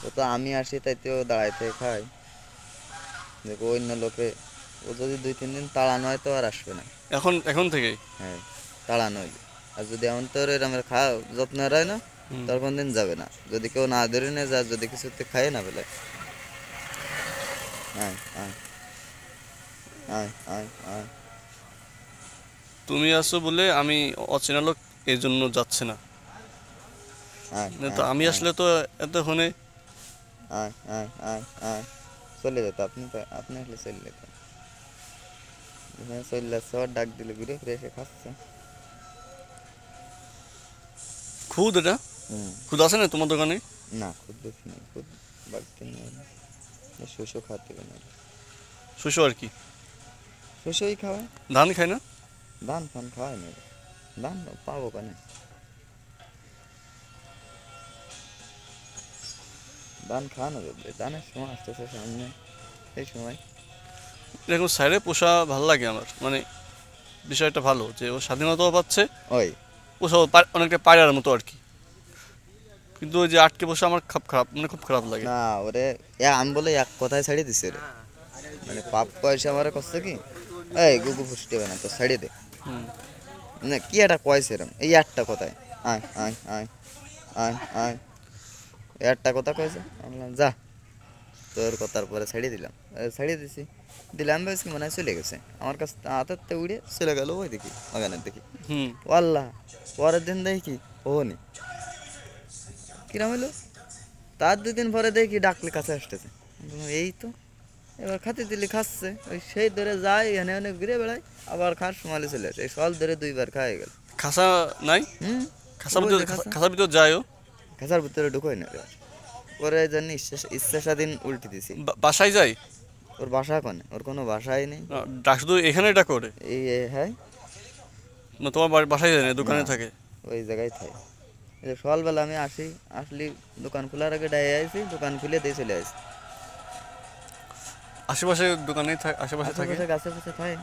ও তো আমি আসি তাইতেও দাঁড়াইতে খাই। দেখো অন্য লোকে ও যদি 2-3 দিন তাড়ানো হয় তো আর আসবে না। এখন এখন থেকেই? হ্যাঁ, তাড়ানো হইলে। আর যদি এমন তোর এরম খাওয়া যত্ন হয় না, হুম। তার কোনদিন যাবে না। যদি কেউ না ধরে নিয়ে যায়, যদি কিছুতে খায় না বলে, আয় আয় আয় আয় আয় তুমি আছো বলে আমি অচেনা লোক এই জন্য যাচ্ছে না। আয় না তো আয় আমি আয় আসলে তো এতক্ষণে। আয় আয় আয় আয় চলে যেত, আপনি আসলে চলে যেত। চলে যাচ্ছে, আবার ডাক দিলে ঘুরে ফিরে এসে খাচ্ছে। খুদ এটা? হুম। খুদ আছে না তোমার দোকানে? না, খুদ বেশি নেই, খুদ বাড়তে নেই। শস্য খাওয়াতে হবে না, শস্য আর কি? শস্যই খাওয়ায়। ধান খায় না? ধান ফান খাওয়ায় না, ধান পাবো কেন? ধান খাওয়ানো যাবে, ধানের সময় আসতেছে সামনে, এই সময়। এরকম সাইডে পোষা ভালো লাগে আমার, মানে বিষয়টা ভালো যে ও স্বাধীনতাও পাচ্ছে, ওই পোষাও অনেকটা পায়রার মতো আর কি। কিন্তু ওই যে আটকে বসে আমার খুব খারাপ, মানে খুব খারাপ লাগে। না, ওরে আমি বলে এক কথায় ছাড়িয়ে দিছে রে। মানে পাপ পয়সা আমার করছে কি, এই গুগু ফুসতে হবে না তো ছাড়িয়ে দে। হুম। না কি একটা কয়েছে এরম, এই একটা কথায় আয় আয় আয় আয় আয়, এই একটা কথা কয়েছে। আমি বললাম যা, তোর কথার পরে ছাড়িয়ে দিলাম। ছাড়িয়ে দিছি, দিলাম বেশ মনে হয় চলে গেছে আমার কাছ হাতের থেকে উড়ে চলে গেল ওই দেখি বাগানের দেখি। হুম। আল্লাহ, পরের দিন দেখি কি ও নি, কিরম হলো। তার 2 দিন পরে দেখি ডাকলে কাছে আসতেছে। আমি বললাম, এই তো এবার খাতে দিলে খাচ্ছে, ওই সেই ধরে যায় এখানে অনেক ঘুরে বেড়ায়, আবার খাওয়ার সময় চলে আসে। এই সল ধরে 2বার খাওয়া গেল। খাসা নাই? হুম। খাসার ওই ভিতর, যে খাসা, খাসার ভিতর যায়ও? খাঁচার ভিতরে ঢুকোয় না রে। পরে এই জন্য ইচ্ছা স্বাধীন উল্টে দিছি। বাসায় যায়? ওর বাসা কোনে, ওর কোনো বাসাই নেই। ডাক শুধু এখানে ডাক করে? হ্যাঁ। না তোমার বাসায় যায় না, না, দোকানে থাকে? ওই জায়গায় থাকে। এই যে সকালবেলা আমি আসি, আসলি দোকান খোলার আগে ডাই আইসি, দোকান খুলে দিয়ে চলে আসি। আশেপাশে দোকানে থাকে, আশেপাশে থাকে? আশেপাশে গাছে ফাছে থাকে।